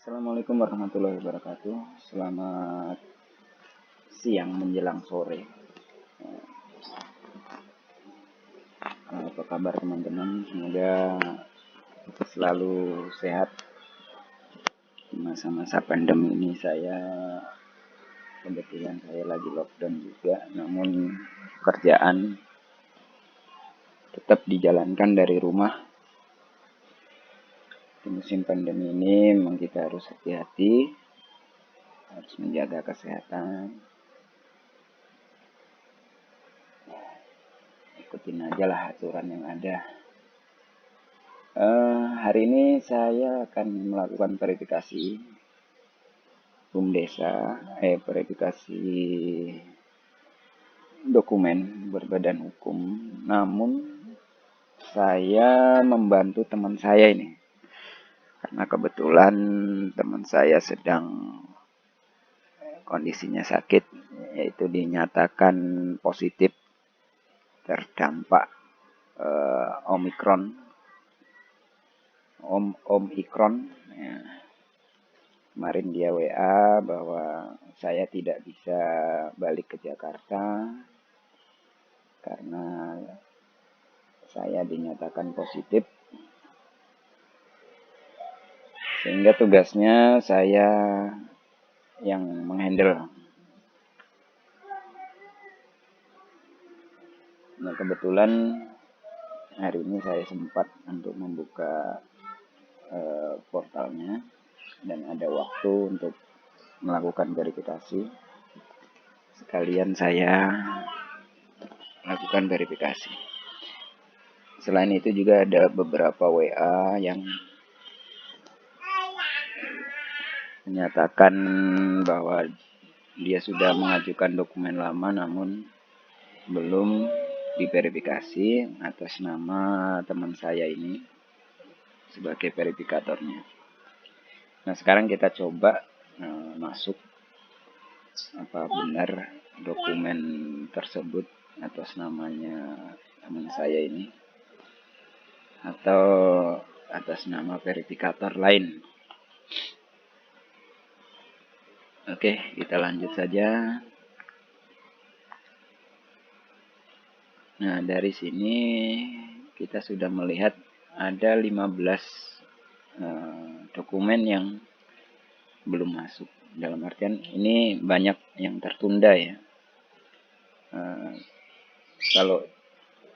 Assalamualaikum warahmatullahi wabarakatuh. Selamat siang menjelang sore. Apa kabar teman-teman? Semoga selalu sehat di masa-masa pandemi ini. Kebetulan saya lagi lockdown juga, namun pekerjaan tetap dijalankan dari rumah. Di musim pandemi ini memang kita harus hati-hati, harus menjaga kesehatan. Ikutin aja lah aturan yang ada. Hari ini saya akan melakukan verifikasi verifikasi dokumen berbadan hukum. Namun saya membantu teman saya ini, karena kebetulan teman saya sedang kondisinya sakit, yaitu dinyatakan positif terdampak Omikron. Ya. Kemarin dia WA bahwa saya tidak bisa balik ke Jakarta karena saya dinyatakan positif, sehingga tugasnya saya yang menghandle. Nah, kebetulan hari ini saya sempat untuk membuka portalnya dan ada waktu untuk melakukan verifikasi. Sekalian saya lakukan verifikasi. Selain itu juga ada beberapa WA yang menyatakan bahwa dia sudah mengajukan dokumen lama namun belum diverifikasi atas nama teman saya ini sebagai verifikatornya. Nah, sekarang kita coba masuk apa benar dokumen tersebut atas namanya teman saya ini atau atas nama verifikator lain. Oke, kita lanjut saja. Nah, dari sini kita sudah melihat ada 15 dokumen yang belum masuk. Dalam artian ini banyak yang tertunda ya. Kalau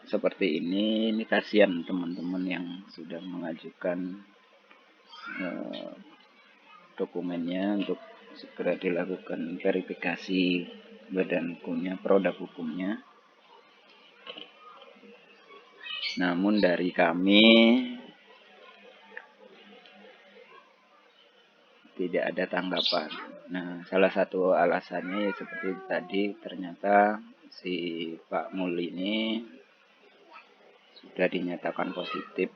seperti ini kasihan teman-teman yang sudah mengajukan dokumennya untuk segera dilakukan verifikasi badan hukumnya, produk hukumnya. Namun dari kami tidak ada tanggapan. Nah, salah satu alasannya ya seperti tadi, ternyata si Pak Mul ini sudah dinyatakan positif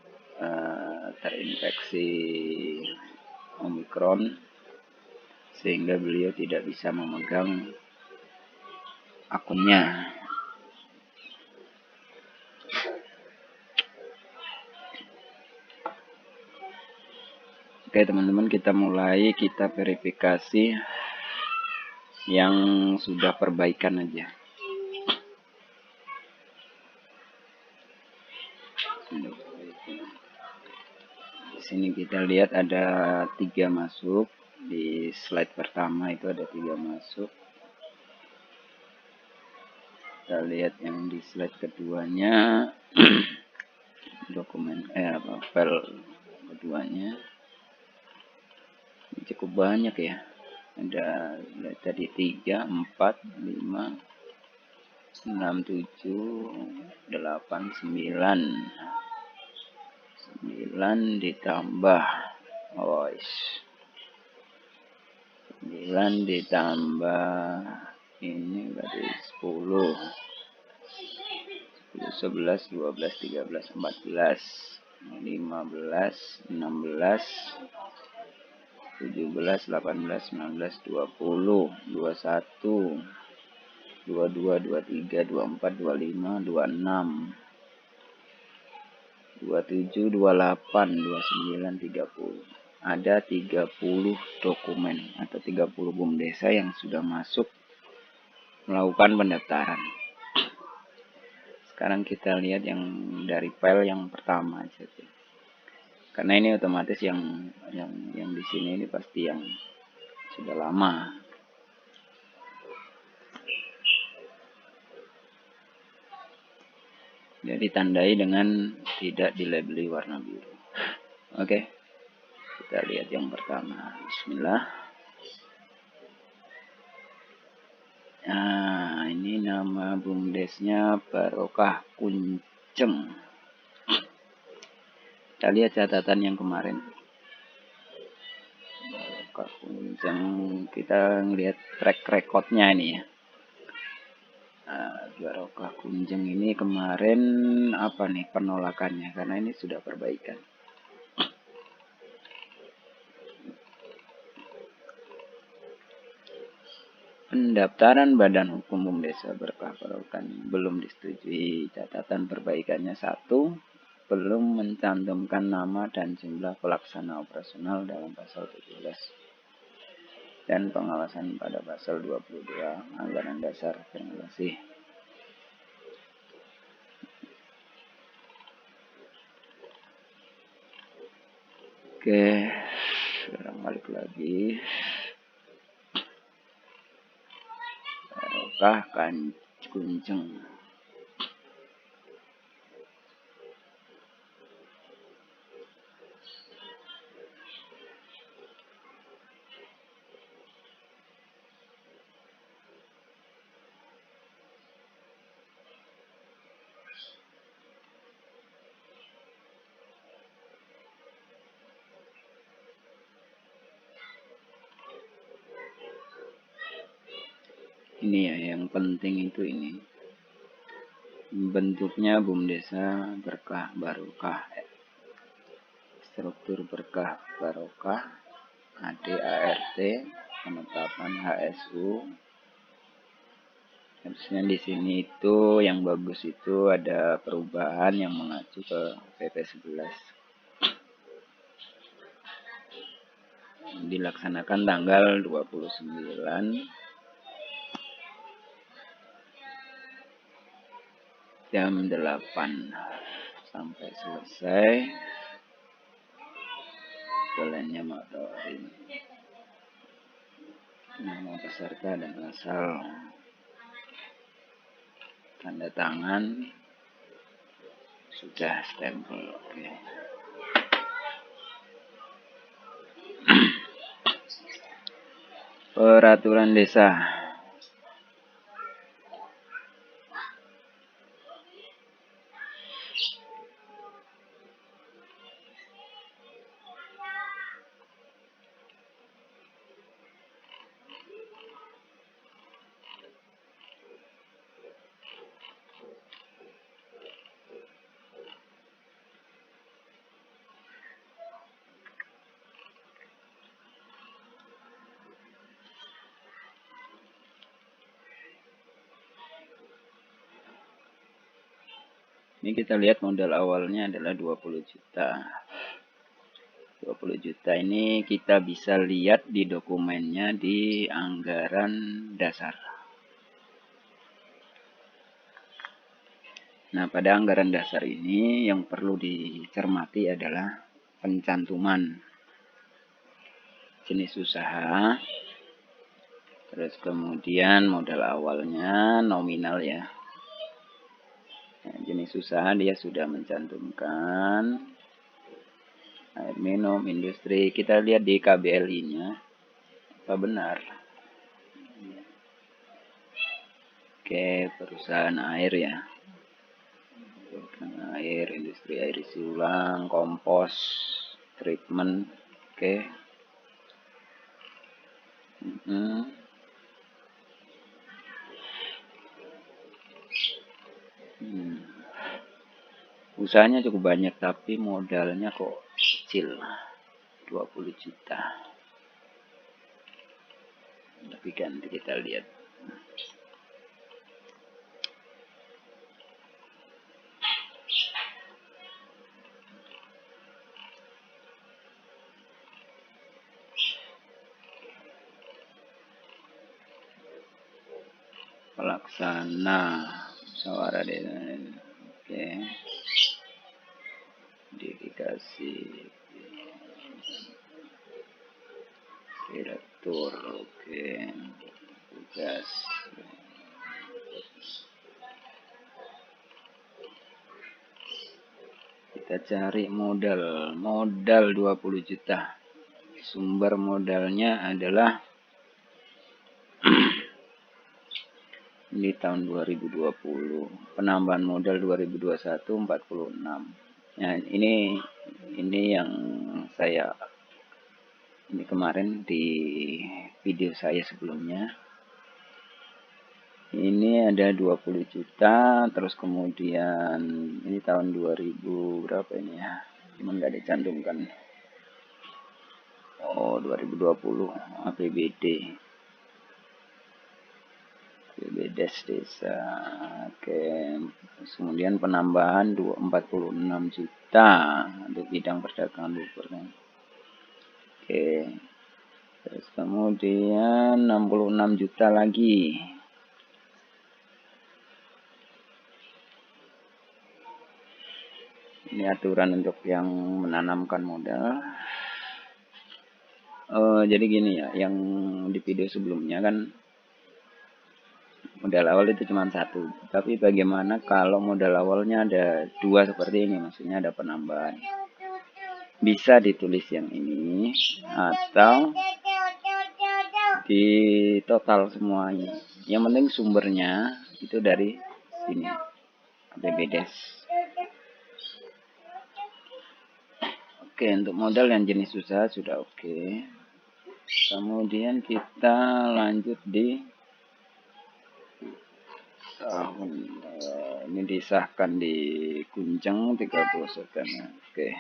terinfeksi Omikron, sehingga beliau tidak bisa memegang akunnya. Oke teman-teman, kita verifikasi yang sudah perbaikan aja. Di sini kita lihat ada 3 masuk. Di slide pertama itu ada 3 masuk. Kita lihat yang di slide keduanya file keduanya cukup banyak ya. Ada tadi 3, 4, 5, 6, 7, 8, 9 ditambah 9 ditambah ini berarti 10, 11, 12, 13, 14, 15, 16, 17, 18, 19, 20, 21, 22, 23, 24, 25, 26, 27, 28, 29, 30. ada 30 dokumen atau 30 BUMDesa yang sudah masuk melakukan pendaftaran. Sekarang kita lihat yang dari file yang pertama saja. Karena ini otomatis yang di sini ini pasti yang sudah lama. Dia ditandai dengan tidak dilabeli warna biru. Oke. Kita lihat yang pertama. Bismillah. Nah, ini nama BUMDesnya Barokah Kunceng. Kita lihat catatan yang kemarin. Barokah Kunceng, kita ngelihat track recordnya ini ya. Nah, Barokah Kunceng ini kemarin apa nih penolakannya? Karena ini sudah perbaikan. Pendaftaran Badan Hukum BUMDesa Berkah Barokah belum disetujui. Catatan perbaikannya 1, belum mencantumkan nama dan jumlah pelaksana operasional dalam pasal 17 dan pengawasan pada pasal 22 anggaran dasar. Terima kasih. Oke, sekarang balik lagi. Barokah Kunceng. Ini ya yang penting itu ini. Bentuknya BUMDesa Berkah Barokah. Struktur Berkah Barokah, ADART, penetapan HSU. Harusnya di sini itu yang bagus itu ada perubahan yang mengacu ke PP 11. Dilaksanakan tanggal 29 jam 8 sampai selesai. Bulannya motorin nama peserta dan asal, tanda tangan, sudah stempel. Oke. Peraturan desa. Ini kita lihat modal awalnya adalah 20 juta. 20 juta ini kita bisa lihat di dokumennya di anggaran dasar. Nah, pada anggaran dasar ini yang perlu dicermati adalah pencantuman jenis usaha, terus kemudian modal awalnya nominal ya. Nah, jenis usaha dia sudah mencantumkan air minum, industri. Kita lihat di KBLI-nya. Apa benar? Oke, perusahaan air ya. Perusahaan air, industri air isi ulang, kompos, treatment. Oke. Usahanya cukup banyak tapi modalnya kok kecil, 20 juta. Tapi kan kita lihat. pelaksana musyawarah desa. Oke, dikasih direktur. Oke, tugas. Kita cari modal 20 juta. Sumber modalnya adalah di tahun 2020, penambahan modal 2021 46. Nah, ini yang saya ini kemarin di video saya sebelumnya. Ini ada 20 juta, terus kemudian ini tahun 2000 berapa ini ya? Cuman nggak dicantumkan. Oh, 2020 APBD. APBD desa. Oke. Terus kemudian penambahan 46 juta untuk bidang perdagangan bubur. Oke. Terus kemudian 66 juta lagi. Ini aturan untuk yang menanamkan modal. Jadi gini ya, yang di video sebelumnya kan modal awal itu cuma 1. Tapi bagaimana kalau modal awalnya ada 2 seperti ini, maksudnya ada penambahan. Bisa ditulis yang ini atau di total semuanya. Yang penting sumbernya itu dari sini. APBDes. Oke, untuk modal yang jenis usaha sudah oke. Kemudian kita lanjut di tahun ini disahkan di Kuncang 30 September. Oke.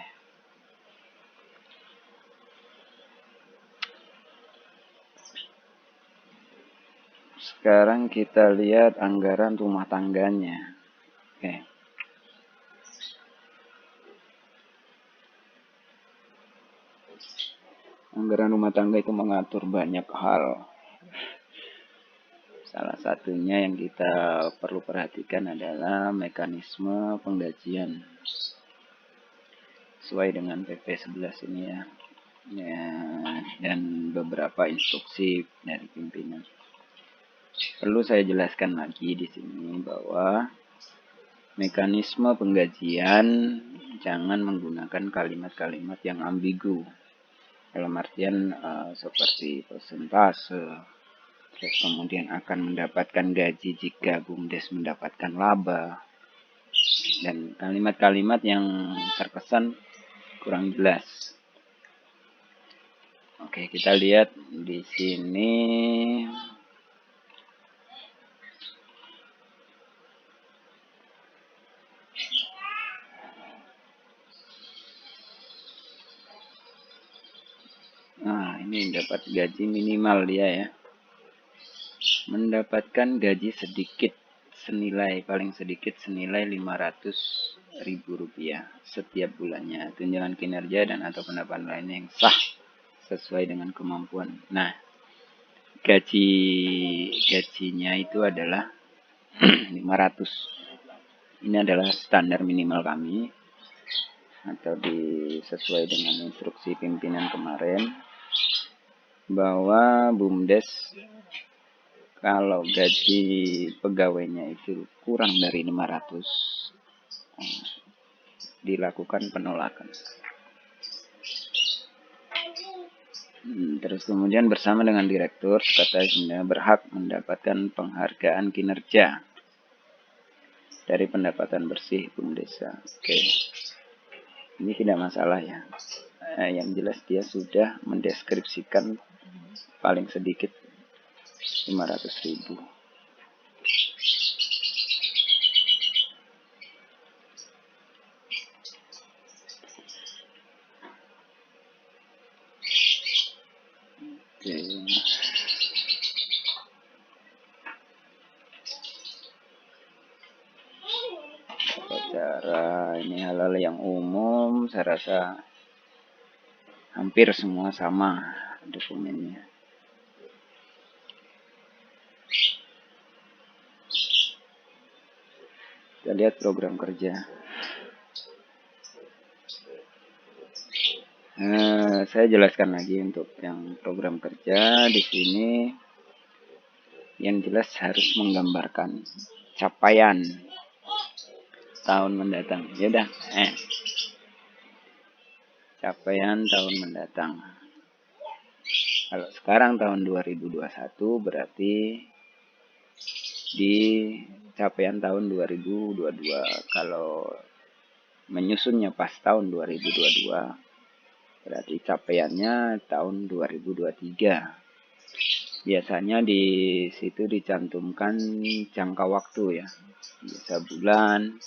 Sekarang kita lihat anggaran rumah tangganya. Oke. Anggaran rumah tangga itu mengatur banyak hal. Salah satunya yang kita perlu perhatikan adalah mekanisme penggajian. Sesuai dengan PP 11 ini ya. Dan beberapa instruksi dari pimpinan. Perlu saya jelaskan lagi di sini bahwa mekanisme penggajian jangan menggunakan kalimat-kalimat yang ambigu. Dalam artian seperti persentase, terus kemudian akan mendapatkan gaji jika BUMDes mendapatkan laba, dan kalimat-kalimat yang terkesan kurang jelas. Oke, kita lihat di sini. Nah, ini dapat gaji minimal dia ya. Mendapatkan gaji sedikit paling sedikit senilai Rp500.000 setiap bulannya. Tunjangan kinerja dan atau pendapatan lainnya yang sah sesuai dengan kemampuan. Nah, gajinya itu adalah 500. Ini adalah standar minimal kami atau sesuai dengan instruksi pimpinan kemarin bahwa BUMDes kalau gaji pegawainya itu kurang dari 500 dilakukan penolakan. Terus kemudian bersama dengan direktur kata berhak mendapatkan penghargaan kinerja dari pendapatan bersih BUMDesa. Oke. Ini tidak masalah ya. Yang jelas dia sudah mendeskripsikan paling sedikit 500.000. Oke. Cara ini hal-hal yang umum, saya rasa hampir semua sama dokumennya. Kita lihat program kerja. Saya jelaskan lagi untuk yang program kerja di sini. Yang jelas harus menggambarkan capaian tahun mendatang. Yaudah, capaian tahun mendatang. Kalau sekarang tahun 2021 berarti di capaian tahun 2022. Kalau menyusunnya pas tahun 2022 berarti capaiannya tahun 2023. Biasanya di situ dicantumkan jangka waktu ya. Bisa bulan,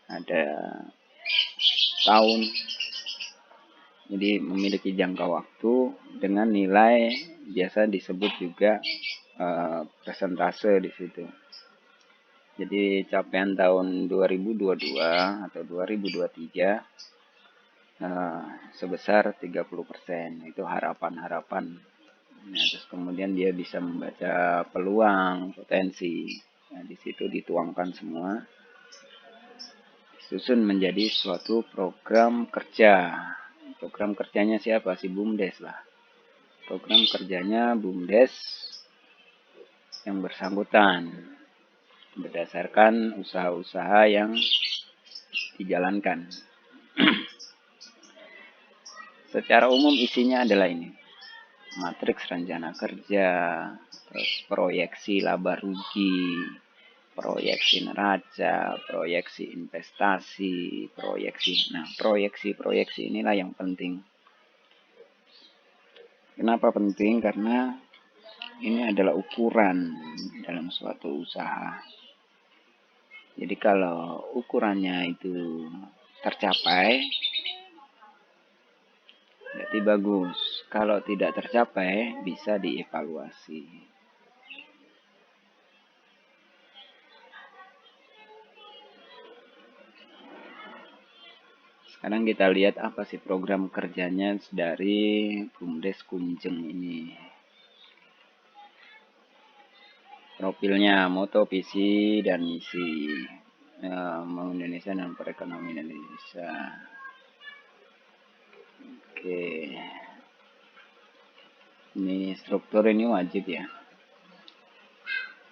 ada tahun. Jadi memiliki jangka waktu dengan nilai biasa disebut juga persentase di situ. Jadi capaian tahun 2022 atau 2023 sebesar 30%. Itu harapan-harapan. Nah, terus kemudian dia bisa membaca peluang, potensi. Nah, di situ dituangkan semua. Disusun menjadi suatu program kerja. Program kerjanya siapa? Si BUMDes lah. Program kerjanya BUMDes yang bersangkutan berdasarkan usaha-usaha yang dijalankan. Secara umum isinya adalah ini. Matriks rencana kerja, terus proyeksi laba rugi, proyeksi neraca, proyeksi investasi, proyeksi. Nah, proyeksi inilah yang penting. Kenapa penting? Karena ini adalah ukuran dalam suatu usaha. Jadi kalau ukurannya itu tercapai, berarti bagus. Kalau tidak tercapai, bisa dievaluasi. Sekarang kita lihat apa sih program kerjanya dari BUMDes Kunjeng ini. Profilnya, moto, visi, dan misi. Membangun Indonesia dan perekonomian Indonesia. Oke. Ini struktur ini wajib ya.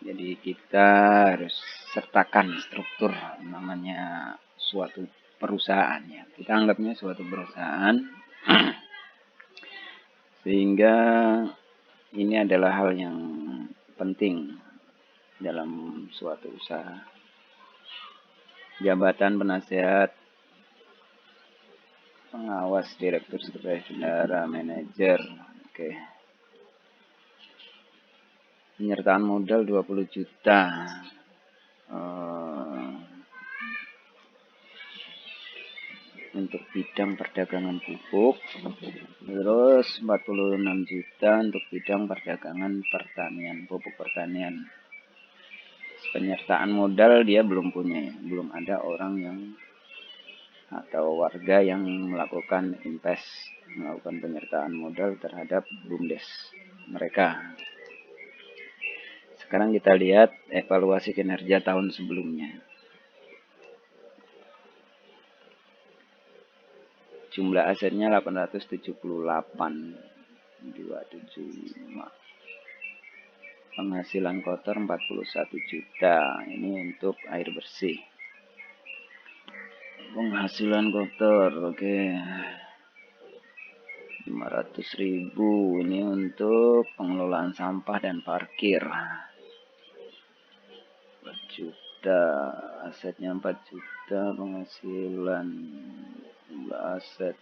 Jadi kita harus sertakan struktur namanya suatu perusahaan ya. Kita anggapnya suatu perusahaan sehingga ini adalah hal yang penting dalam suatu usaha. Jabatan penasehat, pengawas, direktur, sekretaris bendahara, manajer. Oke. Penyertaan modal 20 juta. Untuk bidang perdagangan pupuk, terus 46 juta untuk bidang perdagangan pertanian, pupuk pertanian. Penyertaan modal dia belum punya, belum ada orang yang atau warga yang melakukan melakukan penyertaan modal terhadap BUMDes mereka. Sekarang kita lihat evaluasi kinerja tahun sebelumnya. Jumlah asetnya 878,275. Penghasilan kotor 41 juta. Ini untuk air bersih. Penghasilan kotor, oke. 500.000 ini untuk pengelolaan sampah dan parkir. 4 juta, asetnya 4 juta, penghasilan jumlah aset.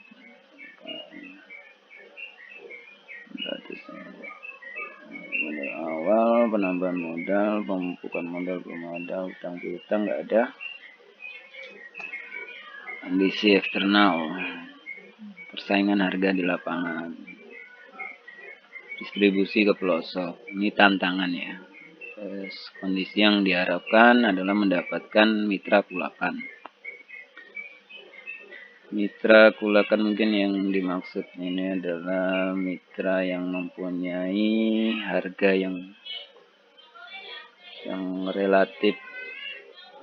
Modal awal, penambahan modal, pemupukan modal, bermodal, utang piutang nggak ada. Kondisi eksternal, persaingan harga di lapangan, distribusi ke pelosok, ini tantangan ya. Terus, kondisi yang diharapkan adalah mendapatkan mitra kulakan. Mitra kulakan mungkin yang dimaksud ini adalah mitra yang mempunyai harga yang relatif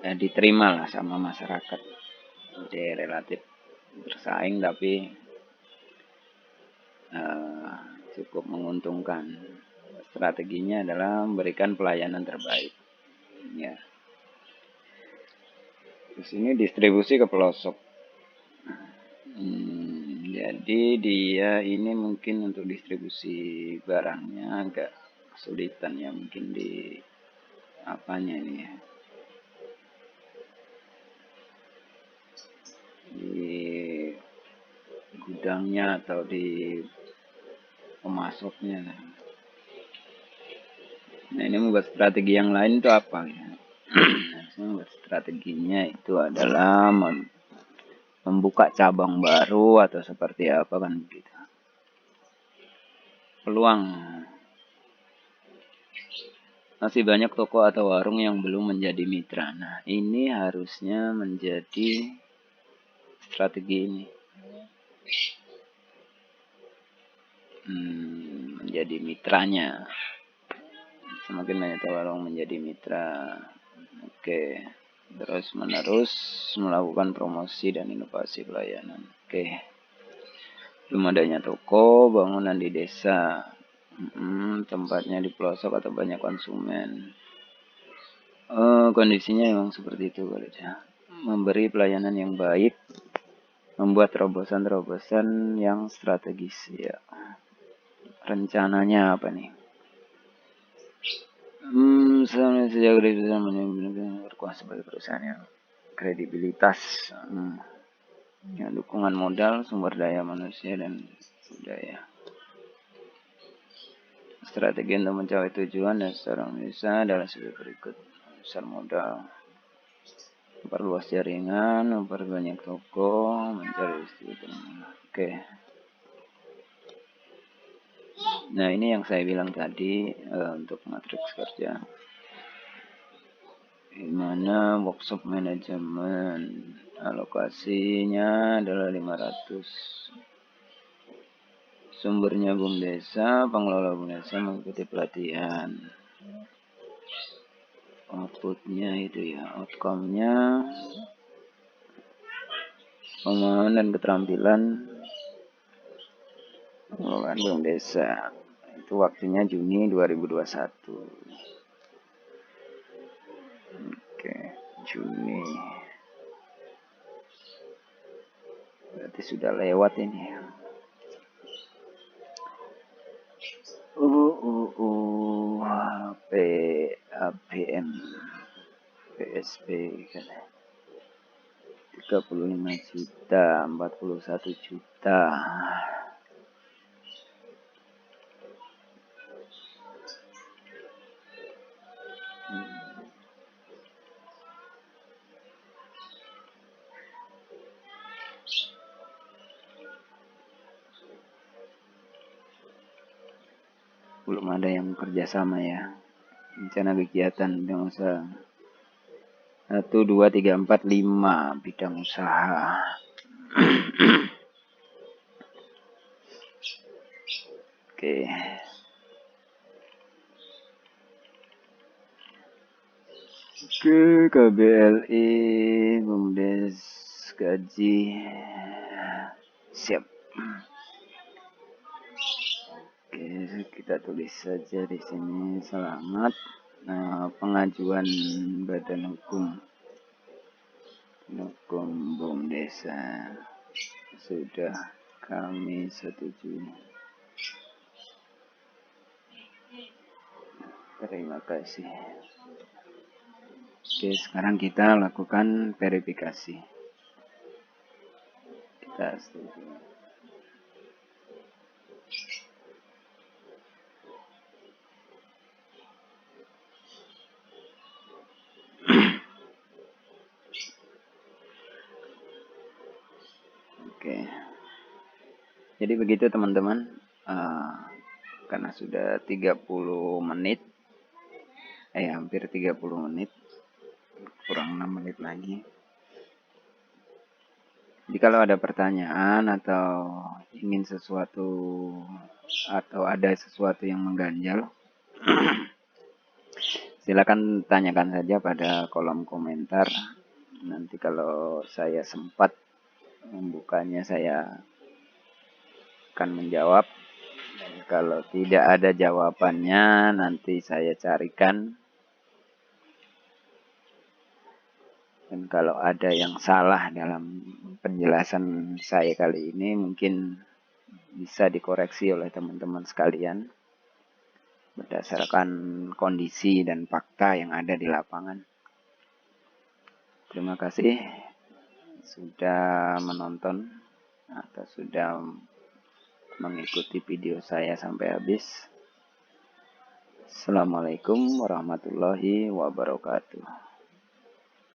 diterima lah sama masyarakat. Jadi relatif bersaing tapi eh, cukup menguntungkan. Strateginya adalah memberikan pelayanan terbaik. Ya. Di sini distribusi ke pelosok. Jadi dia ini mungkin untuk distribusi barangnya agak kesulitan ya, mungkin di apanya ini ya, di gudangnya atau di pemasoknya. Nah ini membuat strategi yang lain itu apa ya? Membuat strateginya itu adalah membuka cabang baru atau seperti apa kan begitu. Peluang. Masih banyak toko atau warung yang belum menjadi mitra. Nah, ini harusnya menjadi strategi ini. Menjadi mitranya. Semakin banyak warung menjadi mitra. Oke. Terus menerus melakukan promosi dan inovasi pelayanan. Oke. Belum adanya toko, bangunan di desa. Tempatnya di pelosok atau banyak konsumen. Kondisinya memang seperti itu ya. Memberi pelayanan yang baik, membuat terobosan-terobosan yang strategis ya. Rencananya apa nih? Sejak berkuasa sebagai perusahaan yang kredibilitas, ya, dukungan modal, sumber daya manusia dan budaya. Strategi untuk mencapai tujuan dan seorang Indonesia adalah sebagai berikut. Besar modal, memperluas jaringan, memperbanyak toko, mencari distributor. Oke. Nah ini yang saya bilang tadi untuk matriks kerja. Di mana workshop manajemen alokasinya adalah 500. Sumbernya Bum Desa, pengelola Bum Desa mengikuti pelatihan. Outputnya itu ya, outcome-nya pemahaman dan keterampilan pengelolaan Bum Desa. Itu waktunya Juni 2021. Oke, Juni. Berarti sudah lewat ini. APM PSP kan 35 juta 41 juta. Belum ada yang kerjasama ya. Rencana kegiatan bidang usaha 1, 2, 3, 4, 5 bidang usaha. Oke. Oke, KBLI, BUMDes, gaji, siap. Oke, kita tulis saja di sini selamat pengajuan badan hukum Bum Desa sudah kami setujui. Terima kasih. Oke, sekarang kita lakukan verifikasi. Kita setuju. Oke. Jadi begitu teman-teman. Karena sudah 30 menit. Hampir 30 menit. Kurang 6 menit lagi. Jadi kalau ada pertanyaan atau ingin sesuatu atau ada sesuatu yang mengganjal, silakan tanyakan saja pada kolom komentar. Nanti kalau saya sempat membukanya, saya akan menjawab. Dan kalau tidak ada jawabannya, nanti saya carikan. Dan kalau ada yang salah dalam penjelasan saya kali ini, mungkin bisa dikoreksi oleh teman-teman sekalian berdasarkan kondisi dan fakta yang ada di lapangan. Terima kasih sudah menonton atau sudah mengikuti video saya sampai habis. Assalamualaikum warahmatullahi wabarakatuh.